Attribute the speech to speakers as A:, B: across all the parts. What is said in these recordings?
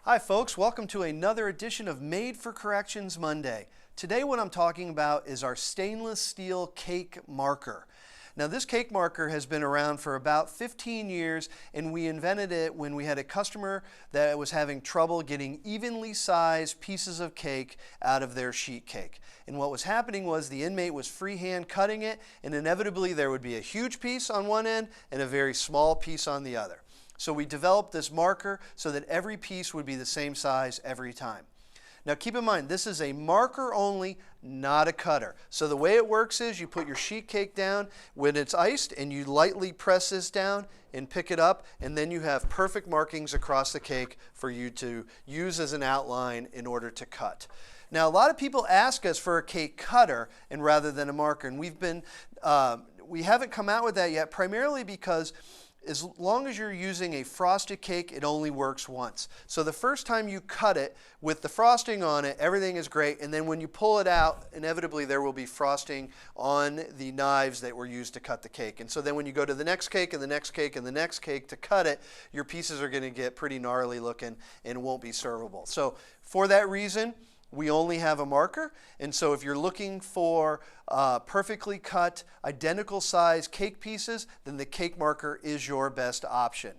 A: Hi folks, welcome to another edition of Made for Corrections Monday. Today what I'm talking about is our stainless steel cake marker. Now this cake marker has been around for about 15 years and we invented it when we had a customer that was having trouble getting evenly sized pieces of cake out of their sheet cake. And what was happening was the inmate was freehand cutting it, and inevitably there would be a huge piece on one end and a very small piece on the other. So we developed this marker so that every piece would be the same size every time. Now keep in mind, this is a marker only, not a cutter. So the way it works is you put your sheet cake down when it's iced and you lightly press this down and pick it up, and then you have perfect markings across the cake for you to use as an outline in order to cut. Now a lot of people ask us for a cake cutter and rather than a marker, and we haven't come out with that yet, primarily because as long as you're using a frosted cake, it only works once. So the first time you cut it with the frosting on it, everything is great, and then when you pull it out, inevitably there will be frosting on the knives that were used to cut the cake. And so then when you go to the next cake and the next cake and the next cake to cut it, your pieces are going to get pretty gnarly looking and won't be servable. So for that reason, we only have a marker, and so if you're looking for perfectly cut, identical size cake pieces, then the cake marker is your best option.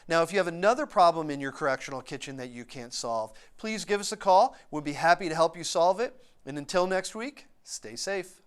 A: Now, if you have another problem in your correctional kitchen that you can't solve, please give us a call. We'll be happy to help you solve it. And until next week, stay safe.